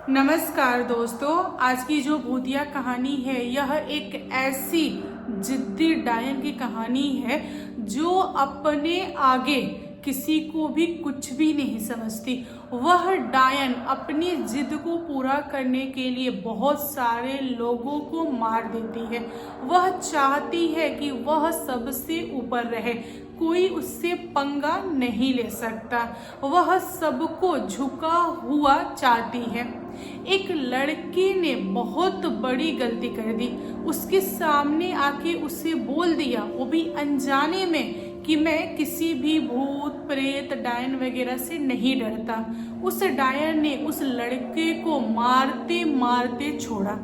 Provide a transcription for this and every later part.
नमस्कार दोस्तों, आज की जो भूतिया कहानी है यह एक ऐसी जिद्दी डायन की कहानी है जो अपने आगे किसी को भी कुछ भी नहीं समझती। वह डायन अपनी जिद को पूरा करने के लिए बहुत सारे लोगों को मार देती है। वह चाहती है कि वह सबसे ऊपर रहे, कोई उससे पंगा नहीं ले सकता। वह सबको झुका हुआ चाहती है। एक लड़की ने बहुत बड़ी गलती कर दी, उसके सामने आके उसे बोल दिया, वो भी अनजाने में, कि मैं किसी भी भूत प्रेत डायन वगैरह से नहीं डरता। उस डायन ने उस लड़के को मारते मारते छोड़ा।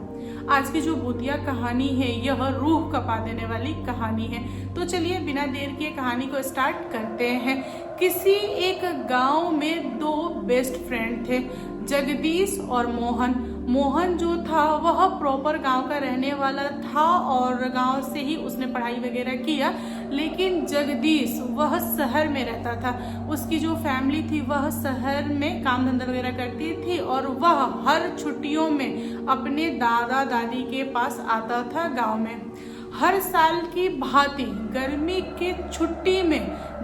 आज की जो भूतिया कहानी है यह रूह कपा देने वाली कहानी है। तो चलिए बिना देर के कहानी को स्टार्ट करते हैं। किसी एक गांव में दो बेस्ट फ्रेंड थे, जगदीश और मोहन। मोहन जो था वह प्रॉपर गांव का रहने वाला था और गांव से ही उसने पढ़ाई वगैरह किया, लेकिन जगदीश वह शहर में रहता था। उसकी जो फैमिली थी वह शहर में काम धंधा वगैरह करती थी और वह हर छुट्टियों में अपने दादा दादी के पास आता था गांव में। हर साल की भांति गर्मी के छुट्टी में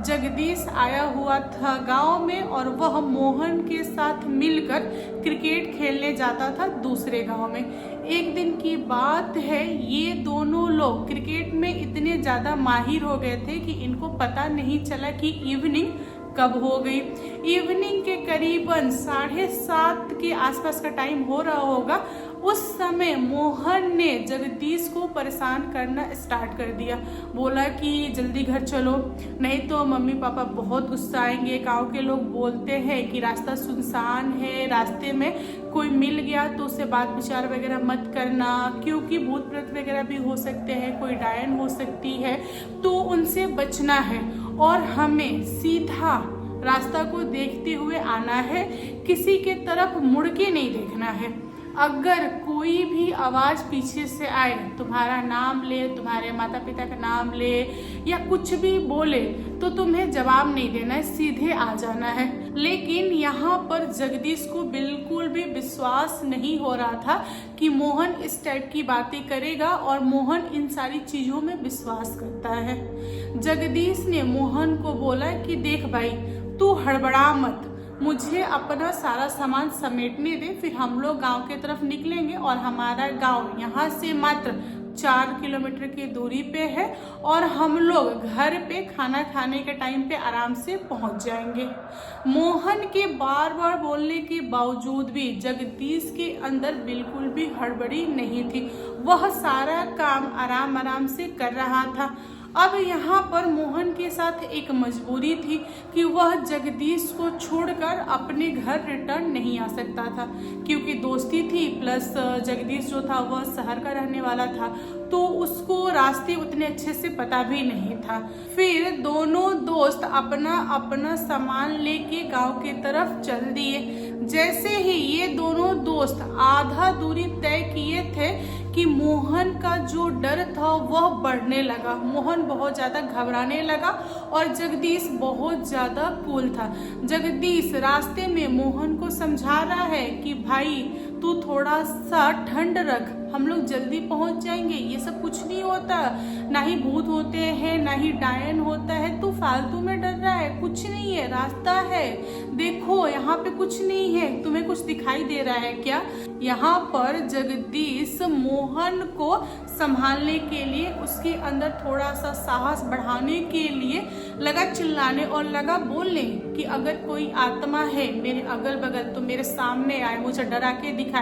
जगदीश आया हुआ था गांव में और वह मोहन के साथ मिलकर क्रिकेट खेलने जाता था दूसरे गांव में। एक दिन की बात है, ये दोनों लोग क्रिकेट में इतने ज़्यादा माहिर हो गए थे कि इनको पता नहीं चला कि इवनिंग कब हो गई। इवनिंग के करीबन 7:30 के आसपास का टाइम हो रहा होगा। उस समय मोहन ने जगदीश को परेशान करना स्टार्ट कर दिया। बोला कि जल्दी घर चलो, नहीं तो मम्मी पापा बहुत गुस्सा आएंगे। गांव के लोग बोलते हैं कि रास्ता सुनसान है, रास्ते में कोई मिल गया तो उससे बात विचार वगैरह मत करना, क्योंकि भूत प्रेत वगैरह भी हो सकते हैं, कोई डायन हो सकती है, तो उनसे बचना है और हमें सीधा रास्ता को देखते हुए आना है, किसी के तरफ मुड़ के नहीं देखना है। अगर कोई भी आवाज़ पीछे से आए, तुम्हारा नाम ले, तुम्हारे माता पिता का नाम ले या कुछ भी बोले, तो तुम्हें जवाब नहीं देना है, सीधे आ जाना है। लेकिन यहाँ पर जगदीश को बिल्कुल भी विश्वास नहीं हो रहा था कि मोहन इस टाइप की बातें करेगा और मोहन इन सारी चीज़ों में विश्वास करता है। जगदीश ने मोहन को बोला कि देख भाई, तू हड़बड़ा मत, मुझे अपना सारा सामान समेटने दे, फिर हम लोग गांव की तरफ निकलेंगे और हमारा गांव यहाँ से मात्र 4 किलोमीटर की दूरी पे है और हम लोग घर पे खाना खाने के टाइम पे आराम से पहुंच जाएंगे। मोहन के बार बार बोलने के बावजूद भी जगदीश के अंदर बिल्कुल भी हड़बड़ी नहीं थी। वह सारा काम आराम आराम से कर रहा था। अब यहाँ पर मोहन के साथ एक मजबूरी थी कि वह जगदीश को छोड़कर अपने घर रिटर्न नहीं आ सकता था, क्योंकि दोस्ती थी, प्लस जगदीश जो था वह शहर का रहने वाला था, तो उसको रास्ते उतने अच्छे से पता भी नहीं था। फिर दोनों दोस्त अपना अपना सामान लेके गांव की तरफ चल दिए। जैसे ही ये दोनों दोस्त आधा दूरी तय किए थे कि मोहन का जो डर था वह बढ़ने लगा। मोहन बहुत ज़्यादा घबराने लगा और जगदीश बहुत ज़्यादा कूल था। जगदीश रास्ते में मोहन को समझा रहा है कि भाई तू थोड़ा सा ठंड रख, हम लोग जल्दी पहुंच जाएंगे, ये सब कुछ नहीं होता, ना ही भूत होते हैं ना ही डायन होता है, तू फालतू में डर रहा है, कुछ नहीं है, रास्ता है, देखो यहाँ पे कुछ नहीं है, तुम्हें कुछ दिखाई दे रहा है क्या। यहाँ पर जगदीश मोहन को संभालने के लिए, उसके अंदर थोड़ा सा साहस बढ़ाने के लिए लगा चिल्लाने और लगा बोलने कि अगर कोई आत्मा है मेरे अगल बगल तो मेरे सामने आए, मुझे डरा के दिखाए,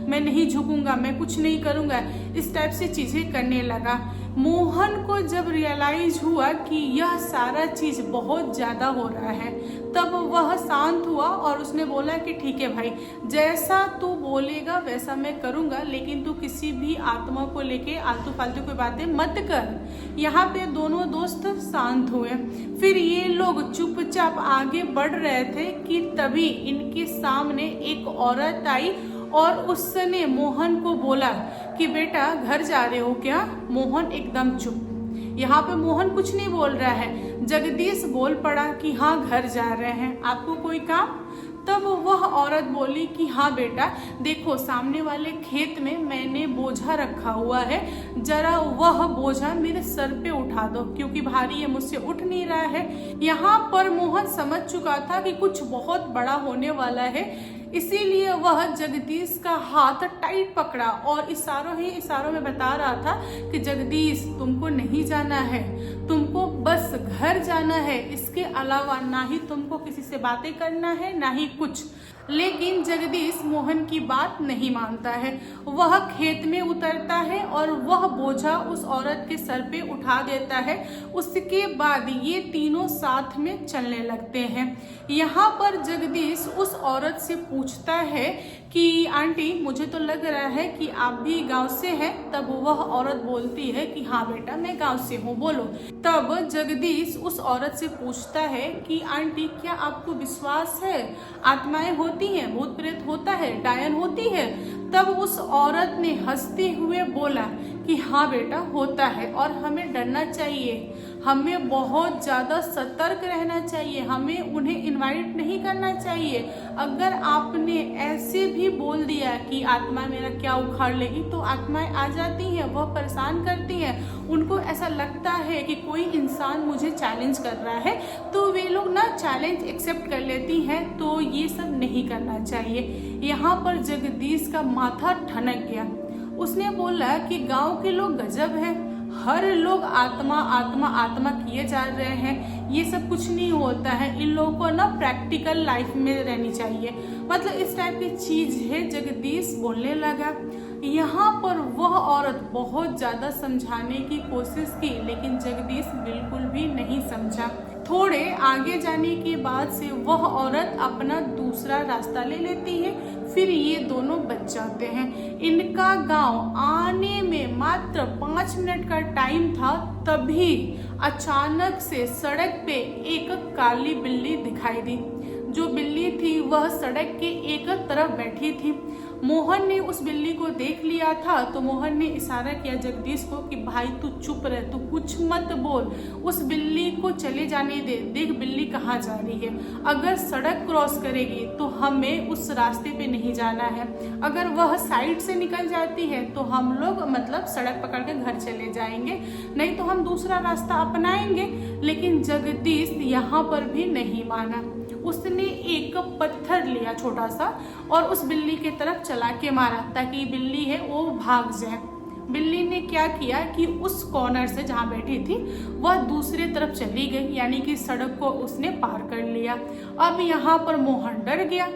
मैं नहीं झुकूंगा, मैं कुछ नहीं करूंगा, इस टाइप से चीजें करने लगा। मोहन को जब रियलाइज हुआ कि यह सारा चीज बहुत ज्यादा हो रहा है, तब वह शांत हुआ और उसने बोला कि ठीक है भाई, जैसा तू बोलेगा वैसा मैं करूंगा, लेकिन तू किसी भी आत्मा को लेके आलतू फालतू कोई बातें मत कर। यहाँ पे दोनों दोस्त शांत हुए। फिर ये लोग चुपचाप आगे बढ़ रहे थे कि तभी इनके सामने एक औरत आई और उसने मोहन को बोला कि बेटा घर जा रहे हो क्या। मोहन एकदम चुप। यहाँ पे मोहन कुछ नहीं बोल रहा है। जगदीश बोल पड़ा कि हाँ घर जा रहे हैं, आपको कोई काम। तब वह औरत बोली कि हाँ बेटा, देखो सामने वाले खेत में मैंने बोझा रखा हुआ है, जरा वह बोझा मेरे सर पे उठा दो क्योंकि भारी है, मुझसे उठ नहीं रहा है। यहाँ पर मोहन समझ चुका था कि कुछ बहुत बड़ा होने वाला है, इसीलिए वह जगदीश का हाथ टाइट पकड़ा और इशारों में बता रहा था कि जगदीश, तुमको नहीं जाना है, तुमको बस घर जाना है, इसके अलावा ना ही तुमको किसी से बातें करना है ना ही कुछ। लेकिन जगदीश मोहन की बात नहीं मानता है। वह खेत में उतरता है और वह बोझा उस औरत के सर पे उठा देता है। उसके बाद ये तीनों साथ में चलने लगते हैं। यहाँ पर जगदीश उस औरत से पूछता है कि आंटी, मुझे तो लग रहा है कि आप भी गांव से हैं। तब वह औरत बोलती है कि हाँ बेटा, मैं गांव से हूँ, बोलो। तब जगदीश उस औरत से पूछता है कि आंटी, क्या आपको विश्वास है आत्माएं होती हैं, भूत प्रेत होता है, डायन होती है? तब उस औरत ने हंसते हुए बोला कि हाँ बेटा, होता है और हमें डरना चाहिए, हमें बहुत ज़्यादा सतर्क रहना चाहिए, हमें उन्हें इनवाइट नहीं करना चाहिए। अगर आपने ऐसे भी बोल दिया कि आत्मा मेरा क्या उखाड़ लेगी, तो आत्माएं आ जाती हैं, वह परेशान करती हैं, उनको ऐसा लगता है कि कोई इंसान मुझे चैलेंज कर रहा है, तो वे लोग ना चैलेंज एक्सेप्ट कर लेती हैं। तो ये सब नहीं करना चाहिए। यहाँ पर जगदीश का माथा ठनक गया। उसने बोला कि गांव के लोग गजब हैं, हर लोग आत्मा आत्मा आत्मा किए जा रहे हैं, ये सब कुछ नहीं होता है, इन लोगों को ना प्रैक्टिकल लाइफ में रहनी चाहिए, मतलब इस टाइप की चीज है। जगदीश बोलने लगा। यहाँ पर वह औरत बहुत ज्यादा समझाने की कोशिश की, लेकिन जगदीश बिल्कुल भी नहीं समझा। थोड़े आगे जाने के बाद से वह औरत अपना दूसरा रास्ता ले लेती है। फिर ये दोनों बच जाते हैं। इनका गांव आने में मात्र 5 मिनट का टाइम था, तभी अचानक से सड़क पे एक काली बिल्ली दिखाई दी। जो बिल्ली थी वह सड़क के एक तरफ बैठी थी। मोहन ने उस बिल्ली को देख लिया था, तो मोहन ने इशारा किया जगदीश को कि भाई तू चुप रह, तू कुछ मत बोल, उस बिल्ली को चले जाने दे, देख बिल्ली कहाँ जा रही है। अगर सड़क क्रॉस करेगी तो हमें उस रास्ते पे नहीं जाना है, अगर वह साइड से निकल जाती है तो हम लोग मतलब सड़क पकड़ के घर चले जाएंगे, नहीं तो हम दूसरा रास्ता अपनाएंगे। लेकिन जगदीश यहाँ पर भी नहीं माना। उसने एक पत्थर लिया छोटा सा और उस बिल्ली की तरफ चला के मारा ताकि बिल्ली है वो भाग जाए। बिल्ली ने क्या किया कि उस कॉर्नर से जहाँ बैठी थी वह दूसरे तरफ चली गई, यानी कि सड़क को उसने पार कर लिया। अब यहाँ पर मोहन डर गया।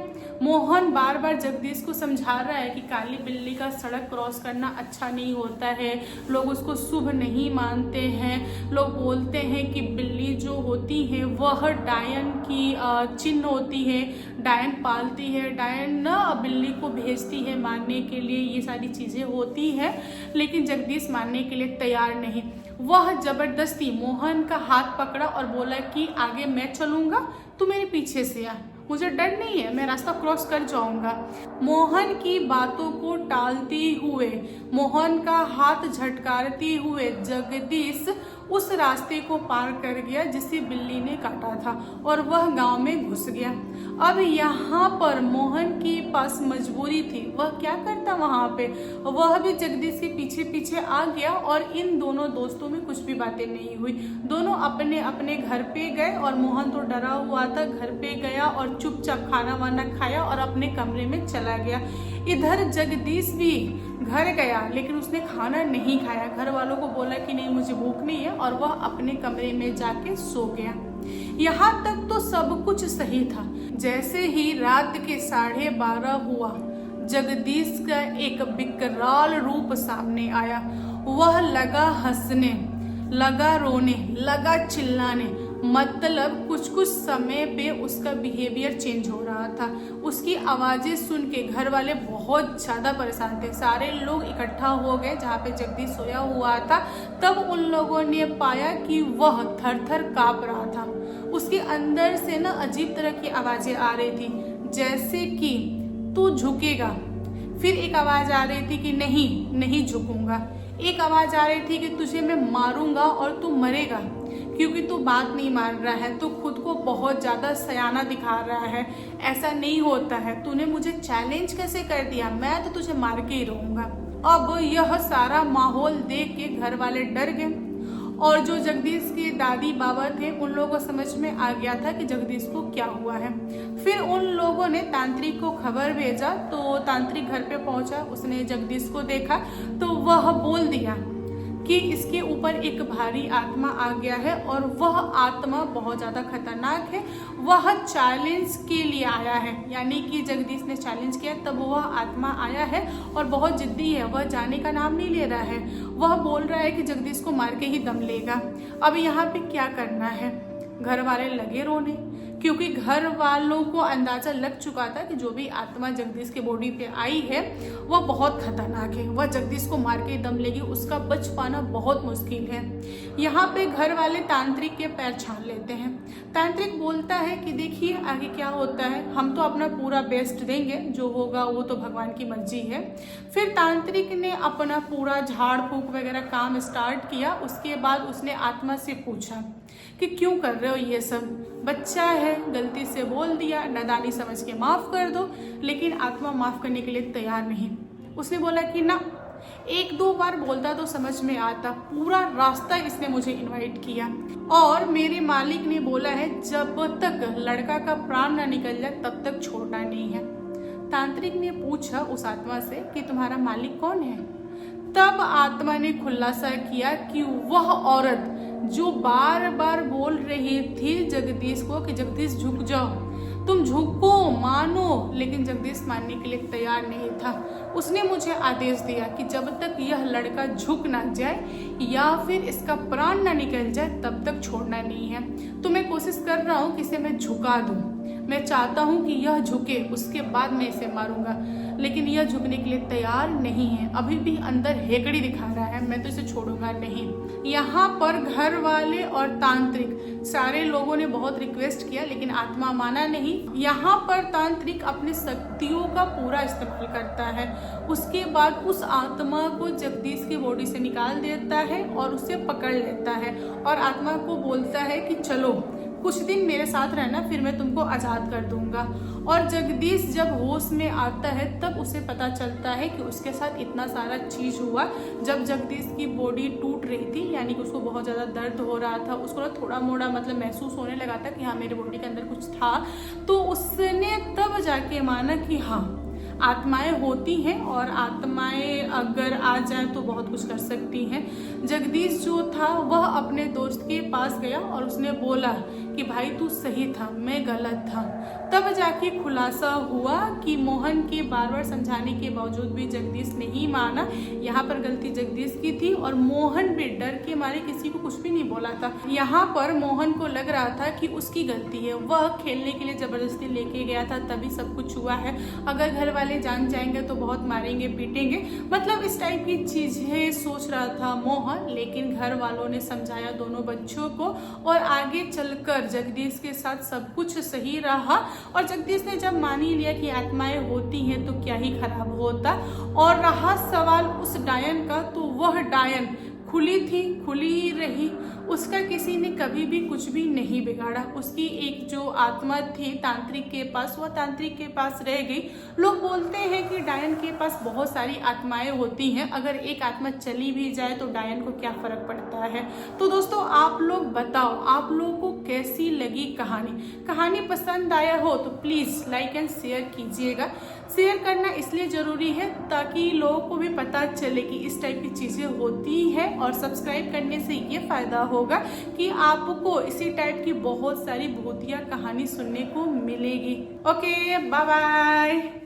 मोहन बार बार जगदीश को समझा रहा है कि काली बिल्ली का सड़क क्रॉस करना अच्छा नहीं होता है, लोग उसको शुभ नहीं मानते हैं, लोग बोलते हैं कि बिल्ली जो होती है वह डायन की चिन्ह होती है, डायन पालती है, डायन ना बिल्ली को भेजती है मारने के लिए, ये सारी चीज़ें होती है। लेकिन जगदीश मानने के लिए तैयार नहीं। वह जबरदस्ती मोहन का हाथ पकड़ा और बोला कि आगे मैं चलूँगा, तू मेरे पीछे से आ, मुझे डर नहीं है, मैं रास्ता क्रॉस कर जाऊंगा। मोहन की बातों को टालते हुए, मोहन का हाथ झटकारते हुए जगदीश उस रास्ते को पार कर गया जिसे बिल्ली ने काटा था और वह गांव में घुस गया। अब यहाँ पर मोहन के पास मजबूरी थी, वह क्या करता वहाँ पे, वह भी जगदीश के पीछे पीछे आ गया और इन दोनों दोस्तों में कुछ भी बातें नहीं हुई। दोनों अपने अपने घर पे गए और मोहन तो डरा हुआ था, घर पे गया और चुपचाप खाना वाना खाया और अपने कमरे में चला गया। इधर जगदीश भी घर गया लेकिन उसने खाना नहीं खाया, घर वालों को बोला कि नहीं मुझे भूख नहीं है और वह अपने कमरे में जाके सो गया। यहाँ तक तो सब कुछ सही था। जैसे ही रात के 12:30 हुआ, जगदीश का एक विकराल रूप सामने आया। वह लगा हंसने, लगा रोने, लगा चिल्लाने, मतलब कुछ कुछ समय पे उसका बिहेवियर चेंज हो रहा था। उसकी आवाज़ें सुन के घर वाले बहुत ज़्यादा परेशान थे। सारे लोग इकट्ठा हो गए जहाँ पे जगदीश सोया हुआ था। तब उन लोगों ने पाया कि वह थर थर काँप रहा था। उसके अंदर से ना अजीब तरह की आवाज़ें आ रही थी, जैसे कि तू झुकेगा। फिर एक आवाज़ आ रही थी कि नहीं नहीं झुकूंगा। एक आवाज़ आ रही थी कि तुझे मैं मारूंगा और तू मरेगा। क्योंकि तू बात नहीं मान रहा है, तू खुद को बहुत ज़्यादा सयाना दिखा रहा है, ऐसा नहीं होता है, तूने मुझे चैलेंज कैसे कर दिया, मैं तो तुझे मार के ही रहूँगा। अब यह सारा माहौल देख के घर वाले डर गए और जो जगदीश के दादी बाबा थे उन लोगों को समझ में आ गया था कि जगदीश को क्या हुआ है। फिर उन लोगों ने तांत्रिक को खबर भेजा, तो तांत्रिक घर पे पहुंचा, उसने जगदीश को देखा तो वह बोल दिया कि इसके ऊपर एक भारी आत्मा आ गया है और वह आत्मा बहुत ज़्यादा खतरनाक है, वह चैलेंज के लिए आया है। यानी कि जगदीश ने चैलेंज किया तब वह आत्मा आया है और बहुत जिद्दी है, वह जाने का नाम नहीं ले रहा है, वह बोल रहा है कि जगदीश को मार के ही दम लेगा। अब यहाँ पे क्या करना है, घर वाले लगे रोने, क्योंकि घर वालों को अंदाजा लग चुका था कि जो भी आत्मा जगदीश के बॉडी पे आई है वह बहुत खतरनाक है, वह जगदीश को मार के दम लेगी, उसका बच पाना बहुत मुश्किल है। यहाँ पे घर वाले तांत्रिक के पैर छान लेते हैं। तांत्रिक बोलता है कि देखिए आगे क्या होता है, हम तो अपना पूरा बेस्ट देंगे, जो होगा वो तो भगवान की मर्जी है। फिर तांत्रिक ने अपना पूरा झाड़ फूक वगैरह काम स्टार्ट किया। उसके बाद उसने आत्मा से पूछा कि क्यों कर रहे हो ये सब, बच्चा है, गलती से बोल दिया, नादानी समझ के माफ कर दो। लेकिन आत्मा माफ करने के लिए तैयार नहीं। उसने बोला कि ना, एक दो बार बोलता तो समझ में आता, पूरा रास्ता इसने मुझे इनवाइट किया और मेरे मालिक ने बोला है जब तक लड़का का प्राण ना निकल जाए तब तक छोड़ना नहीं है। तांत्रिक ने पूछा उस आत्मा से कि तुम्हारा मालिक कौन है। तब आत्मा ने खुलासा किया कि वह औरत जो बार बार बोल रही थी जगदीश को कि जगदीश झुक जाओ, तुम झुको, मानो, लेकिन जगदीश मानने के लिए तैयार नहीं था। उसने मुझे आदेश दिया कि जब तक यह लड़का झुक ना जाए या फिर इसका प्राण ना निकल जाए तब तक छोड़ना नहीं है। तो मैं कोशिश कर रहा हूँ कि इसे मैं झुका दूँ, मैं चाहता हूँ कि यह झुके, उसके बाद मैं इसे मारूंगा, लेकिन यह झुकने के लिए तैयार नहीं है, अभी भी अंदर हेकड़ी दिखा रहा है, मैं तो इसे छोड़ूंगा नहीं। यहाँ पर घर वाले और तांत्रिक सारे लोगों ने बहुत रिक्वेस्ट किया लेकिन आत्मा माना नहीं। यहाँ पर तांत्रिक अपनी शक्तियों का पूरा इस्तेमाल करता है। उसके बाद उस आत्मा को जगदीश की बॉडी से निकाल देता है और उसे पकड़ लेता है और आत्मा को बोलता है कि चलो कुछ दिन मेरे साथ रहना, फिर मैं तुमको आज़ाद कर दूंगा। और जगदीश जब होश में आता है तब उसे पता चलता है कि उसके साथ इतना सारा चीज़ हुआ। जब जगदीश की बॉडी टूट रही थी, यानी कि उसको बहुत ज़्यादा दर्द हो रहा था, उसको ना थोड़ा मोड़ा मतलब महसूस होने लगा था कि हाँ मेरे बॉडी के अंदर कुछ था, तो उसने तब जाके माना कि हाँ आत्माएं होती हैं और आत्माएं अगर आ जाए तो बहुत कुछ कर सकती हैं। जगदीश जो था वह अपने दोस्त के पास गया और उसने बोला कि भाई तू सही था, मैं गलत था। तब जाके खुलासा हुआ कि मोहन के बार बार समझाने के बावजूद भी जगदीश नहीं माना। यहाँ पर गलती जगदीश की थी और मोहन भी डर के मारे किसी को कुछ भी नहीं बोला था। यहाँ पर मोहन को लग रहा था कि उसकी गलती है, वह खेलने के लिए जबरदस्ती लेके गया था तभी सब कुछ हुआ है, अगर घर वाले जान जाएंगे तो बहुत मारेंगे पीटेंगे, मतलब इस टाइप की चीजें सोच रहा था मोहन। लेकिन घर वालों ने समझाया दोनों बच्चों को और आगे चलकर जगदीश के साथ सब कुछ सही रहा। और जगदीश ने जब मान ही लिया कि आत्माएं होती हैं तो क्या ही खराब होता। और रहा सवाल उस डायन का, तो वह डायन खुली थी, खुली ही रही, उसका किसी ने कभी भी कुछ भी नहीं बिगाड़ा। उसकी एक जो आत्मा थी तांत्रिक के पास, वह तांत्रिक के पास रह गई। लोग बोलते हैं कि डायन के पास बहुत सारी आत्माएं होती हैं, अगर एक आत्मा चली भी जाए तो डायन को क्या फर्क पड़ता है। तो दोस्तों आप लोग बताओ, आप लोगों को कैसी लगी कहानी पसंद आया हो तो प्लीज़ लाइक एंड शेयर कीजिएगा। शेयर करना इसलिए ज़रूरी है ताकि लोगों को भी पता चले कि इस टाइप की चीज़ें होती है, और सब्सक्राइब करने से ये फ़ायदा होगा कि आपको इसी टाइप की बहुत सारी भूतिया कहानी सुनने को मिलेगी। Okay, bye bye.